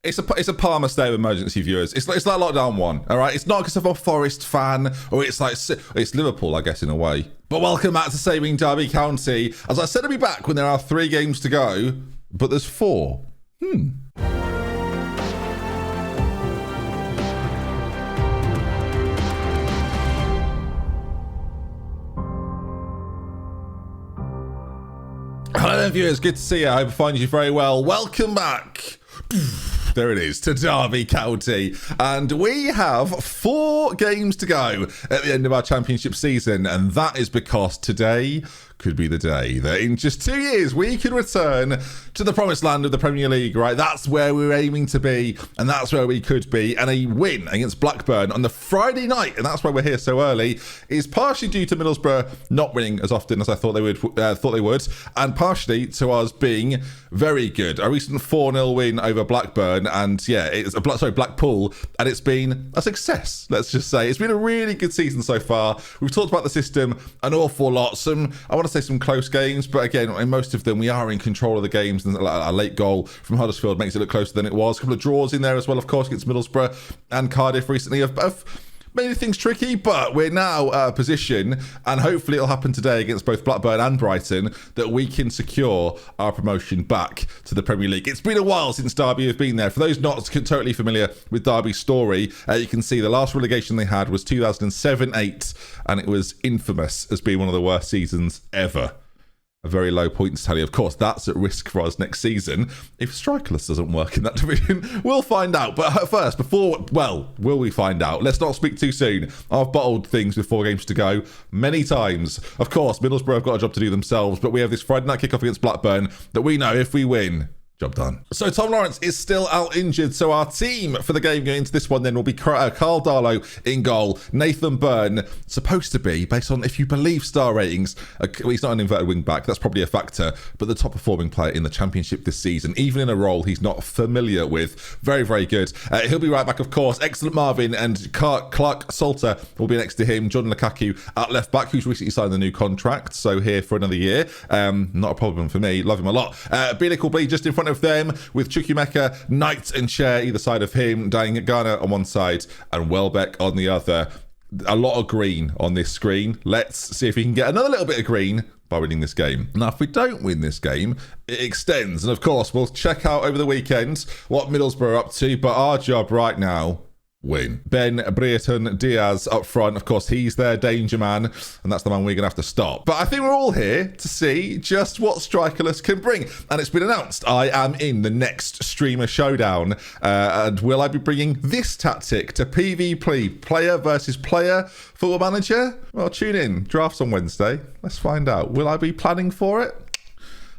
It's a Palmer State of emergency, viewers. It's like lockdown 1, all right? It's not because I'm a Forest fan, or it's Liverpool, I guess, in a way. But welcome back to Saving Derby County. As I said, I'll be back when there are 3 games to go, but there's 4. Hello there, viewers. Good to see you. I hope I find you very well. Welcome back. There it is, to Derby County. And we have 4 games to go at the end of our championship season. And that is because today could be the day that in just 2 years we can return to the promised land of the Premier League, right? That's where we're aiming to be, and that's where we could be. And a win against Blackburn on the Friday night, and that's why we're here so early, is partially due to Middlesbrough not winning as often as I thought they would, and partially to us being very good. A recent 4-0 win over Blackburn, and yeah, Blackpool, and it's been a success, let's just say. It's been a really good season so far. We've talked about the system an awful lot. I want to say some close games, but again, in most of them, we are in control of the games, and a late goal from Huddersfield makes it look closer than it was. A couple of draws in there as well, of course, against Middlesbrough and Cardiff recently have made things tricky, but we're now at a position, and hopefully it'll happen today against both Blackburn and Brighton, that we can secure our promotion back to the Premier League. It's been a while since Derby have been there. For those not totally familiar with Derby's story, you can see the last relegation they had was 2007-8, and it was infamous as being one of the worst seasons ever. A very low points tally. Of course, that's at risk for us next season. If Strikeless doesn't work in that division, we'll find out. But first, will we find out? Let's not speak too soon. I've bottled things with 4 games to go many times. Of course, Middlesbrough have got a job to do themselves, but we have this Friday night kickoff against Blackburn that we know if we win, job done. So Tom Lawrence is still out injured. So our team for the game going into this one then will be Carl Darlow in goal. Nathan Byrne, supposed to be, based on if you believe star ratings, he's not an inverted wing back, that's probably a factor, but the top performing player in the championship this season, even in a role he's not familiar with. Very, very good. He'll be right back, of course. Excellent Marvin, and Clark Salter will be next to him. Jordan Lukaku at left back, who's recently signed a new contract, so here for another year. Not a problem for me. Love him a lot. Bielik will be just in front of them with Chukwuemeka, Knight and Cher either side of him, Ghana on one side and Welbeck on the other. A lot of green on this screen. Let's see if we can get another little bit of green by winning this game. Now, if we don't win this game, it extends. And of course, we'll check out over the weekend what Middlesbrough are up to. But our job right now, win. Ben Brighton Diaz up front. Of course, he's their danger man, and that's the man we're going to have to stop. But I think we're all here to see just what Strikeless can bring. And it's been announced I am in the next Streamer Showdown. And will I be bringing this tactic to PvP, player versus player, Football Manager? Well, tune in. Drafts on Wednesday. Let's find out. Will I be planning for it?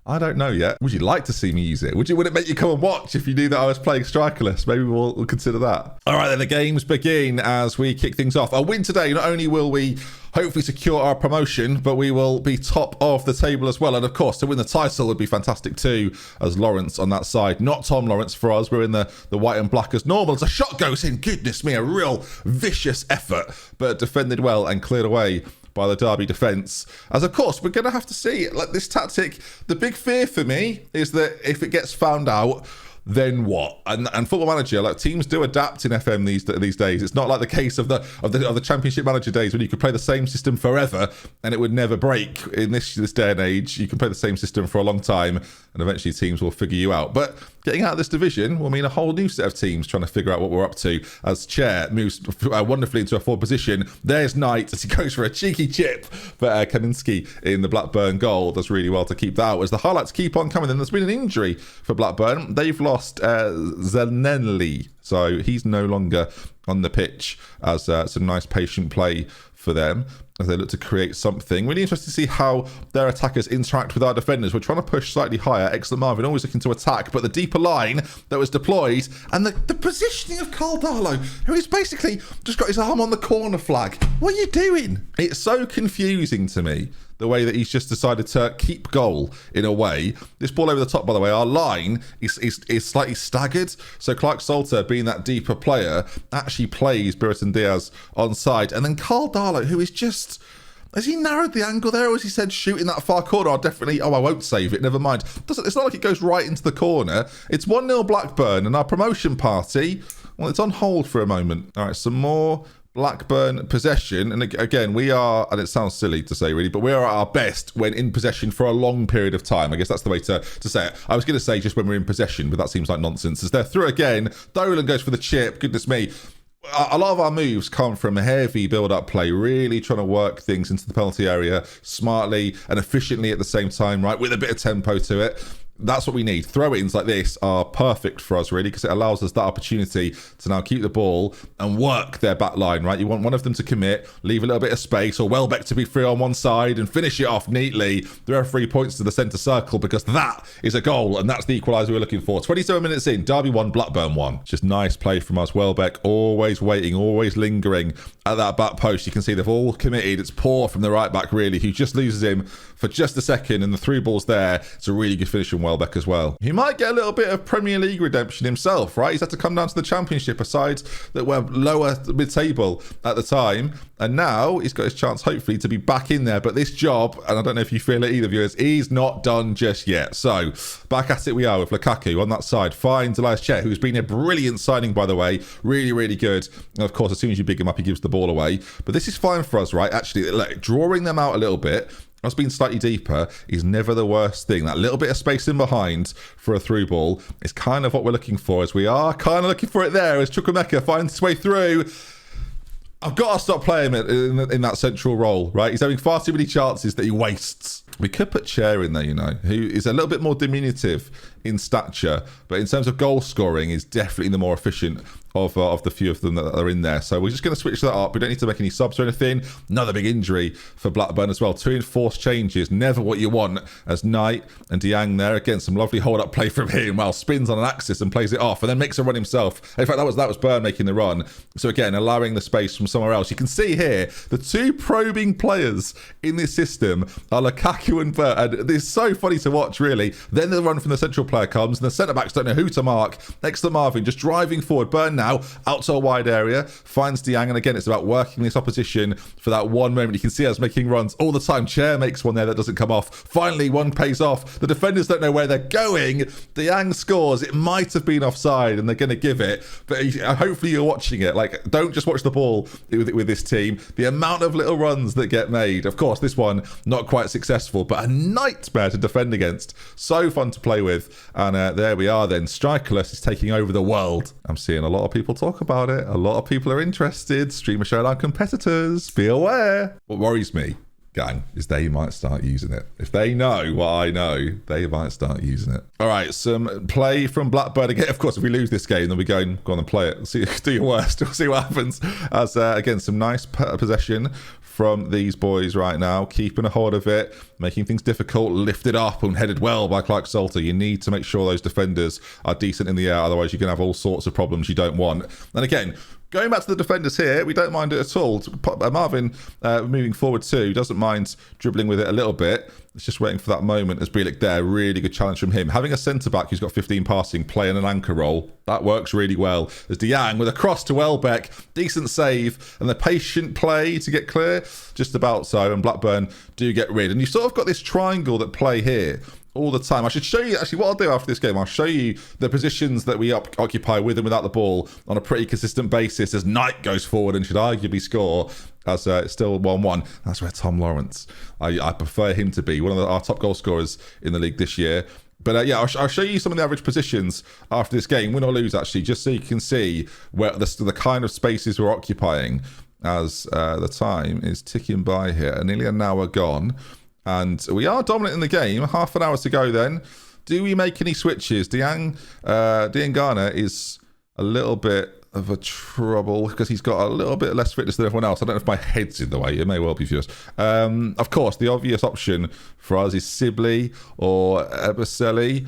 I don't know yet. Would you like to see me use it? Would it make you come and watch if you knew that I was playing Strikeless? Maybe we'll consider that. All right, then the games begin as we kick things off. A win today, not only will we hopefully secure our promotion, but we will be top of the table as well. And of course, to win the title would be fantastic too, as Lawrence on that side. Not Tom Lawrence for us. We're in the white and black as normal. As a shot goes in, goodness me, a real vicious effort, but defended well and cleared away by the Derby defence. As of course, we're going to have to see like this tactic. The big fear for me is that if it gets found out, then what? And Football Manager, like teams do adapt in FM these days. It's not like the case of the Championship Manager days when you could play the same system forever and it would never break. In this day and age, you can play the same system for a long time and eventually teams will figure you out. But getting out of this division will mean a whole new set of teams trying to figure out what we're up to as Chair moves wonderfully into a forward position. There's Knight as he goes for a cheeky chip, but Kaminski in the Blackburn goal does really well to keep that out as the highlights keep on coming. Then there's been an injury for Blackburn. They've lost Zanelli, so he's no longer on the pitch as some nice patient play for them as they look to create something. Really interesting to see how their attackers interact with our defenders. We're trying to push slightly higher. Excellent Marvin, always looking to attack, but the deeper line that was deployed and the positioning of Carl Darlow, who has basically just got his arm on the corner flag. What are you doing? It's so confusing to me, the way that he's just decided to keep goal in a way. This ball over the top, by the way, our line is slightly staggered. So Clark Salter, being that deeper player, actually plays Brighton Diaz onside. And then Carl Darlow, who is just Has he narrowed the angle there, or has he said shooting that far corner? I won't save it, never mind. It's not like it goes right into the corner. It's 1-0 Blackburn, and our promotion party, well, it's on hold for a moment. All right, some more Blackburn possession. And again, we are, and it sounds silly to say really, but we are at our best when in possession for a long period of time. I guess that's the way to say it. I was going to say just when we're in possession, but that seems like nonsense. As they're through again, Dolan goes for the chip. Goodness me. A lot of our moves come from heavy build-up play, really trying to work things into the penalty area smartly and efficiently at the same time, right, with a bit of tempo to it. That's what we need. Throw-ins like this are perfect for us, really, because it allows us that opportunity to now keep the ball and work their back line, right? You want one of them to commit, leave a little bit of space, or Welbeck to be free on one side and finish it off neatly. There are 3 points to the centre circle because that is a goal, and that's the equaliser we're looking for. 27 minutes in, Derby 1, Blackburn 1. Just nice play from us. Welbeck always waiting, always lingering at that back post. You can see they've all committed. It's poor from the right back, really, who just loses him for just a second, and the through ball's there. It's a really good finish from Welbeck as well. He might get a little bit of Premier League redemption himself, right? He's had to come down to the Championship, a side that were lower mid-table at the time, and now he's got his chance, hopefully, to be back in there. But this job, and I don't know if you feel it either, viewers, he's not done just yet. So back at it we are with Lukaku on that side. Finds Elias Chet, who's been a brilliant signing, by the way. Really, really good. And of course, as soon as you big him up, he gives the ball away. But this is fine for us, right? Actually, like, drawing them out a little bit, us being slightly deeper is never the worst thing. That little bit of space in behind for a through ball is kind of what we're looking for, as we are kind of looking for it there as Chukwuemeka finds his way through. I've got to stop playing him in that central role, right? He's having far too many chances that he wastes. We could put Chair in there, you know, who is a little bit more diminutive in stature, but in terms of goal scoring is definitely the more efficient of the few of them that are in there. So we're just going to switch that up. We don't need to make any subs or anything. Another big injury for Blackburn as well. 2 enforced changes. Never what you want, as Knight and Diang there. Again, some lovely hold-up play from him. Well, spins on an axis and plays it off and then makes a run himself. In fact, that was Burn making the run. So again, allowing the space from somewhere else. You can see here, the 2 probing players in this system are Lukaku and Burn. And it's so funny to watch, really. Then the run from the central player comes and the centre-backs don't know who to mark. Next to Marvin, just driving forward. Burn now out to a wide area, finds Diang, and again, it's about working this opposition for that one moment. You can see us making runs all the time. Chair makes one there that doesn't come off. Finally, one pays off. The defenders don't know where they're going. Diang scores. It might have been offside, and they're going to give it, but hopefully you're watching it. Like, don't just watch the ball with this team. The amount of little runs that get made. Of course, this one, not quite successful, but a nightmare to defend against. So fun to play with. And there we are then. Strikeless is taking over the world. I'm seeing a lot of people talk about it. A lot of people are interested. Streamer Showdown competitors, be aware. What worries me, gang, is they might start using it. If they know what I know, they might start using it. All right, some play from Blackburn again. Of course, if we lose this game, then we go on and play it. See, do your worst. We'll see what happens. As again, some nice possession from these boys right now, keeping a hold of it, making things difficult, lifted up and headed well by Clark Salter. You need to make sure those defenders are decent in the air, otherwise you're going to have all sorts of problems you don't want. And again, going back to the defenders here, we don't mind it at all. Marvin moving forward too, doesn't mind dribbling with it a little bit. It's just waiting for that moment as Bielik there. Really good challenge from him. Having a centre-back who's got 15 passing, playing an anchor role, that works really well. As Diang with a cross to Welbeck, decent save, and the patient play to get clear, just about so, and Blackburn do get rid. And you've sort of got this triangle that play here all the time. I should show you, actually, what I'll do after this game, I'll show you the positions that we occupy with and without the ball on a pretty consistent basis as Knight goes forward and should arguably score, as it's still 1-1. That's where Tom Lawrence, I prefer him to be, one of our top goal scorers in the league this year. But yeah, I'll show you some of the average positions after this game, win or lose, actually, just so you can see where the kind of spaces we're occupying as the time is ticking by here. Nearly an hour gone. And we are dominant in the game. Half an hour to go then. Do we make any switches? Diangana is a little bit of a trouble because he's got a little bit less fitness than everyone else. I don't know if my head's in the way. It may well be viewers. Of course, the obvious option for us is Sibley or Eberselli.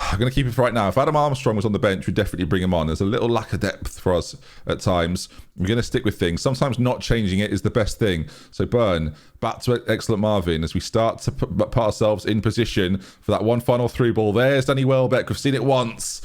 I'm going to keep it for right now. If Adam Armstrong was on the bench, we'd definitely bring him on. There's a little lack of depth for us at times. We're going to stick with things. Sometimes not changing it is the best thing. So Burn, back to excellent Marvin as we start to put ourselves in position for that one final through ball. There's Danny Welbeck. We've seen it once.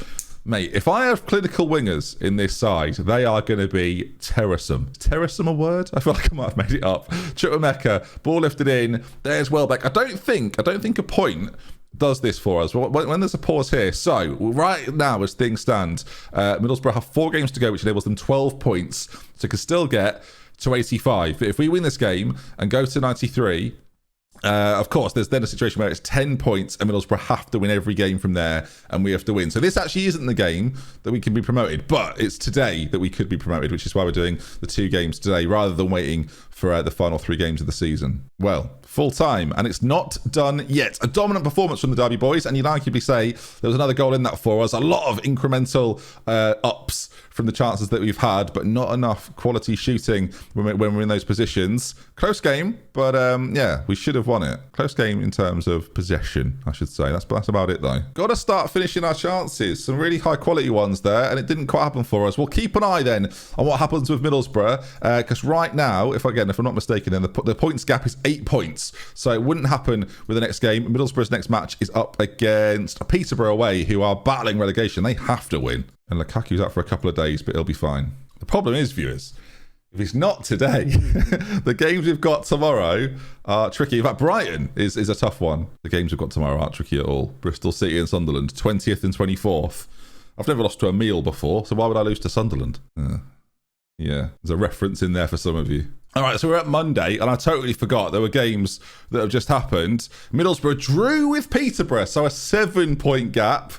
Mate, if I have clinical wingers in this side, they are going to be terrorsome. Terrorsome a word? I feel like I might have made it up. Chukwuemeka, ball lifted in. There's Welbeck. I don't think a point does this for us when there's a pause here. So right now, as things stand, Middlesbrough have 4 games to go, which enables them 12 points, so can still get to 85. But if we win this game and go to 93, of course, there's then a situation where it's 10 points and Middlesbrough have to win every game from there and we have to win. So this actually isn't the game that we can be promoted, but it's today that we could be promoted, which is why we're doing the 2 games today rather than waiting for the final 3 games of the season. Well, full time, and it's not done yet. A dominant performance from the Derby boys, and you'd arguably say there was another goal in that for us. A lot of incremental ups from the chances that we've had, but not enough quality shooting when we're in those positions. Close game, but yeah, we should have won it. Close game in terms of possession, I should say. That's about it, though. Got to start finishing our chances. Some really high-quality ones there, and it didn't quite happen for us. We'll keep an eye, then, on what happens with Middlesbrough, because right now, if I'm not mistaken, then the points gap is 8 points. So it wouldn't happen with the next game. Middlesbrough's next match is up against Peterborough away, who are battling relegation. They have to win. And Lukaku's out for a couple of days, but he'll be fine. The problem is, viewers, if it's not today, the games we've got tomorrow are tricky. In fact, Brighton is a tough one. The games we've got tomorrow aren't tricky at all. Bristol City and Sunderland, 20th and 24th. I've never lost to a meal before, so why would I lose to Sunderland? Yeah, there's a reference in there for some of you. All right, so we're at Monday, and I totally forgot there were games that have just happened. Middlesbrough drew with Peterborough, so a 7-point gap.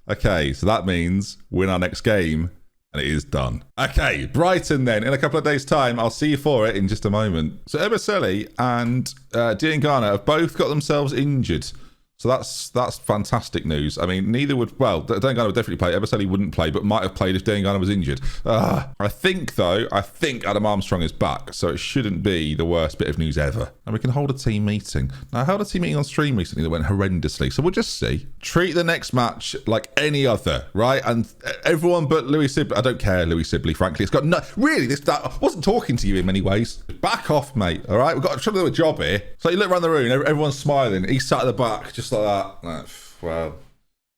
Okay, so that means win our next game, and it is done. Okay, Brighton then. In a couple of days' time, I'll see you for it in just a moment. So Eberseli and Diangana have both got themselves injured. So that's fantastic news. I mean, neither would... Well, Diangana would definitely play. Eberseli wouldn't play, but might have played if Diangana was injured. I think Adam Armstrong is back, so it shouldn't be the worst bit of news ever. And we can hold a team meeting. Now, I held a team meeting on stream recently that went horrendously, so we'll just see. Treat the next match like any other, right? And everyone but Louis Sibley... I don't care, Louis Sibley, frankly. It's got no... Really, I wasn't talking to you in many ways. Back off, mate, all right? We've got to try to do a job here. So you look around the room, everyone's smiling. He's sat at the back, just like that. Well,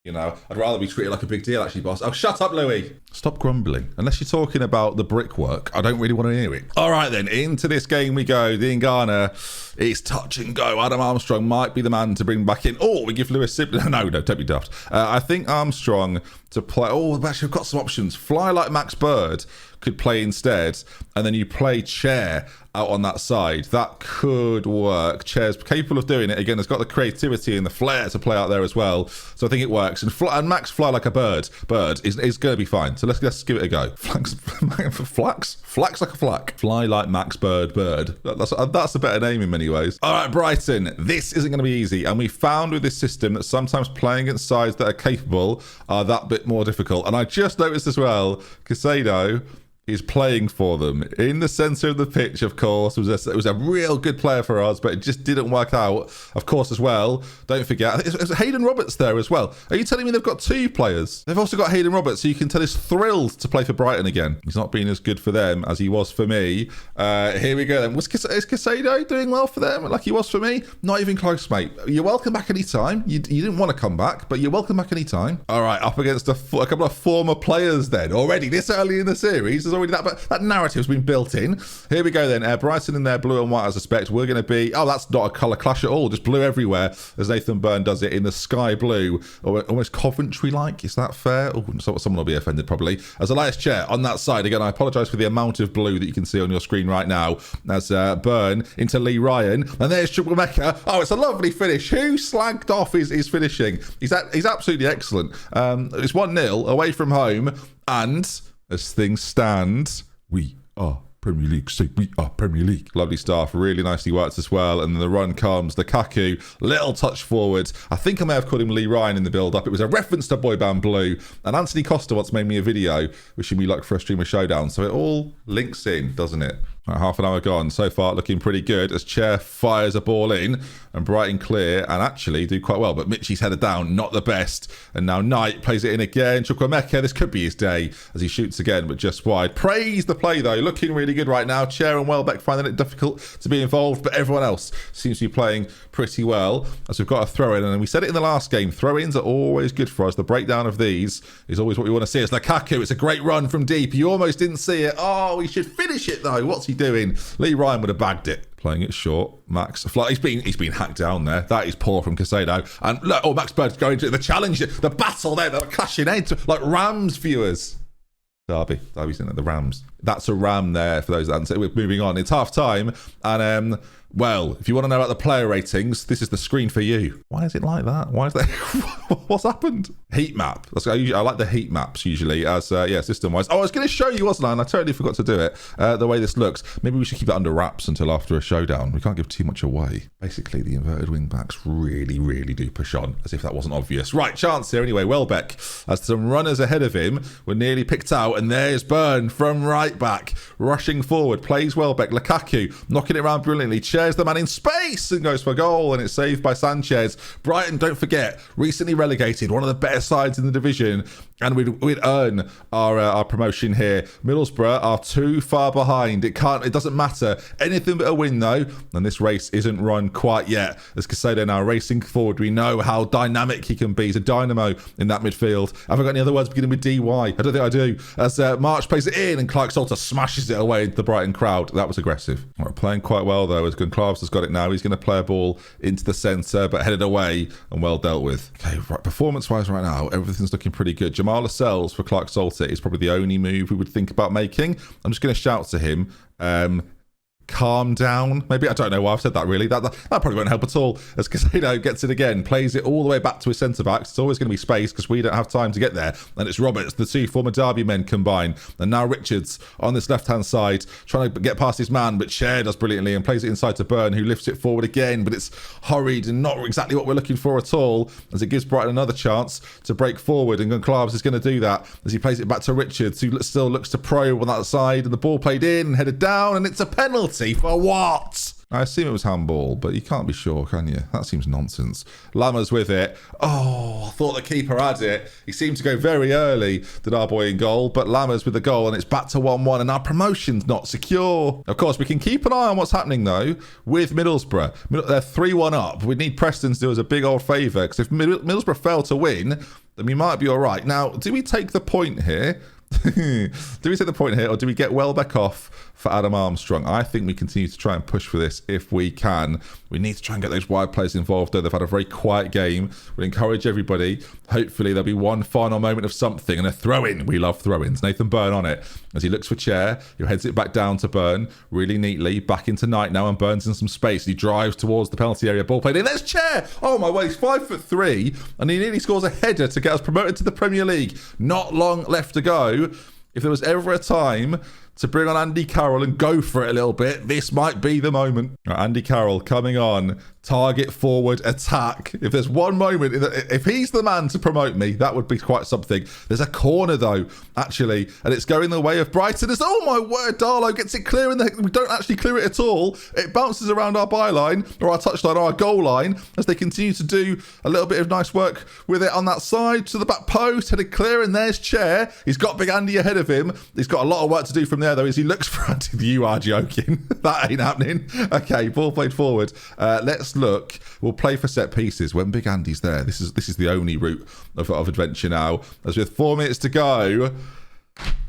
you know, I'd rather be treated like a big deal, actually, boss. Oh, shut up, Louis. Stop grumbling. Unless you're talking about the brickwork, I don't really want to hear it. All right, then, into this game we go. Diangana, it's touch and go. Adam Armstrong might be the man to bring back in. Oh, we give Lewis Sibley... No, don't be daft. I think Armstrong to play... Oh, actually, we've got some options. Fly like Max Bird could play instead, and then you play Chair out on that side. That could work. Chair's capable of doing it. Again, it's got the creativity and the flair to play out there as well. So I think it works. And Max fly like a bird. Bird is going to be fine. So let's give it a go. Flax like a flack. Fly like Max Bird. That's a better name in many ways. All right, Brighton. This isn't going to be easy. And we found with this system that sometimes playing against sides that are capable are that bit more difficult. And I just noticed as well, Casado is playing for them in the centre of the pitch. Of course, it was a real good player for us, but it just didn't work out. Of course, as well, don't forget, it's Hayden Roberts there as well. Are you telling me they've got 2 players? They've also got Hayden Roberts, so you can tell he's thrilled to play for Brighton again. He's not been as good for them as he was for me. Here we go then. Is Casado doing well for them like he was for me? Not even close, mate. You're welcome back anytime. You didn't want to come back, but you're welcome back anytime. All right, up against a couple of former players then. Already this early in the series, there's already that, but that narrative's been built in. Here we go then. Brighton in their blue and white, I suspect. We're going to be... Oh, that's not a colour clash at all. Just blue everywhere, as Nathan Byrne does it in the sky blue. Or almost Coventry-like. Is that fair? Oh, someone will be offended, probably. As Elias Chair on that side. Again, I apologise for the amount of blue that you can see on your screen right now. As Byrne into Lee Ryan. And there's Chukwuemeka. Oh, it's a lovely finish. Who slagged off his finishing? He's absolutely excellent. It's 1-0 away from home. And... as things stand, we are Premier League. Say we are Premier League. Lovely stuff. Really nicely worked as well. And then the run comes. Lukaku, little touch forward. I think I may have called him Lee Ryan in the build-up. It was a reference to Boy Band Blue. And Anthony Costa once made me a video wishing me luck for a Streamer Showdown. So it all links in, doesn't it? Right, half an hour gone. So far, looking pretty good as Chair fires a ball in and Brighton clear and actually do quite well. But Mitchie's headed down, not the best. And now Knight plays it in again. Chukwuemeka, this could be his day as he shoots again, but just wide. Praise the play, though. Looking really good right now. Chair and Welbeck finding it difficult to be involved, but everyone else seems to be playing pretty well as we've got a throw-in. And we said it in the last game, throw-ins are always good for us. The breakdown of these is always what we want to see. It's Lukaku. It's a great run from deep. You almost didn't see it. Oh, he should finish it, though. What's he doing? Lee Ryan would have bagged it. Playing it short. Max, he's been hacked down there. That is poor from Casado. And look, Max Bird's going to the challenge, the battle there. They're clashing heads like Rams viewers. Derby's in it, the Rams. That's a ram there for those that haven't said. We're moving on. It's half time. And, well, if you want to know about the player ratings, this is the screen for you. Why is it like that? Why is that? What's happened? Heat map. I like the heat maps usually as, system-wise. Oh, I was going to show you, wasn't I? And I totally forgot to do it. The way this looks. Maybe we should keep it under wraps until after a showdown. We can't give too much away. Basically, the inverted wing backs really, really do push on, as if that wasn't obvious. Right, chance here anyway. Welbeck, as some runners ahead of him were nearly picked out, and there's Burn from right back, rushing forward, plays Welbeck. Lukaku, knocking it around brilliantly, shares the man in space and goes for a goal, and it's saved by Sanchez. Brighton, don't forget, recently relegated, one of the better sides in the division, and we'd earn our promotion here. Middlesbrough are too far behind. It doesn't matter. Anything but a win, though, and this race isn't run quite yet. As Casado now racing forward, we know how dynamic he can be. He's a dynamo in that midfield. Have I got any other words beginning with DY? I don't think I do. As March plays it in and Clark Salter smashes it away into the Brighton crowd. That was aggressive. We're playing quite well, though, as Goncalves has got it now. He's going to play a ball into the centre, but headed away and well dealt with. Okay, right, performance-wise right now, everything's looking pretty good. Jamal Lascelles for Clark Salter is probably the only move we would think about making. I'm just going to shout to him. Calm down. Maybe, I don't know why I've said that really. That probably won't help at all. As Casado gets it again, plays it all the way back to his centre-backs. It's always going to be space because we don't have time to get there. And it's Roberts, the two former Derby men combine. And now Richards on this left-hand side, trying to get past his man, but Cher does brilliantly and plays it inside to Burn, who lifts it forward again. But it's hurried and not exactly what we're looking for at all, as it gives Brighton another chance to break forward. And Goncalves is going to do that as he plays it back to Richards, who still looks to probe on that side. And the ball played in, headed down, and it's a penalty. For what? I assume it was handball, but you can't be sure, can you? That seems nonsense. Lammers with it. Oh, I thought the keeper had it. He seemed to go very early, did our boy in goal, but Lammers with the goal, and it's back to 1-1, and our promotion's not secure. Of course, we can keep an eye on what's happening, though, with Middlesbrough. They're 3-1 up. We need Preston to do us a big old favour, because if Middlesbrough fail to win, then we might be all right. Now, do we take the point here? Do we take the point here, or do we get Welbeck off for Adam Armstrong? I think we continue to try and push for this if we can. We need to try and get those wide players involved, though. They've had a very quiet game. We'll encourage everybody. Hopefully there'll be one final moment of something and a throw-in. We love throw-ins. Nathan Burn on it as he looks for Chair, who heads it back down to Burn really neatly, back into Knight now, and Burns in some space. He drives towards the penalty area, ball played in. There's Chair! Oh my word, he's 5'3", and he nearly scores a header to get us promoted to the Premier League. Not long left to go. If there was ever a time to bring on Andy Carroll and go for it a little bit, this might be the moment. Right, Andy Carroll coming on, target forward, attack. If there's one moment, if he's the man to promote me, that would be quite something. There's a corner though, actually, and it's going the way of Brighton. Oh my word, Darlow gets it clear in the, we don't actually clear it at all. It bounces around our byline, or our touchline, or our goal line, as they continue to do a little bit of nice work with it on that side to the back post, headed clear, and there's Chair. He's got Big Andy ahead of him. He's got a lot of work to do from there though, as he looks for Andy. You are joking. That ain't happening. Okay, ball played forward. Let's look. We'll play for set pieces when Big Andy's there. This is the only route of adventure now. As with 4 minutes to go,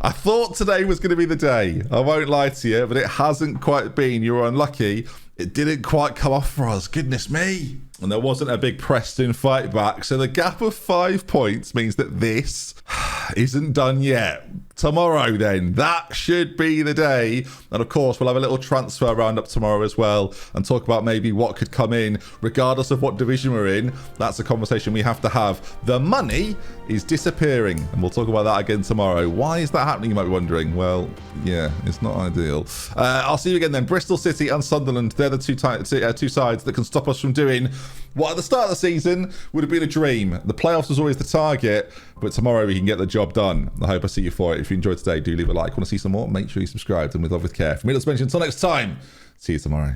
I thought today was going to be the day. I won't lie to you, but it hasn't quite been. You were unlucky. It didn't quite come off for us. Goodness me. And there wasn't a big Preston fight back. So the gap of 5 points means that this isn't done yet. Tomorrow then, that should be the day. And of course, we'll have a little transfer roundup tomorrow as well and talk about maybe what could come in regardless of what division we're in. That's a conversation we have to have. The money is disappearing, and we'll talk about that again tomorrow. Why is that happening, you might be wondering? Well, yeah, it's not ideal. I'll see you again then. Bristol City and Sunderland, they're the two sides that can stop us from doing what at the start of the season would have been a dream. The playoffs was always the target, but tomorrow we can get the job done. I hope I see you for it. if you enjoyed today, do leave a like. Want to see some more? Make sure you subscribe. And with love, with care. From me, DoctorBenjy, until next time, see you tomorrow.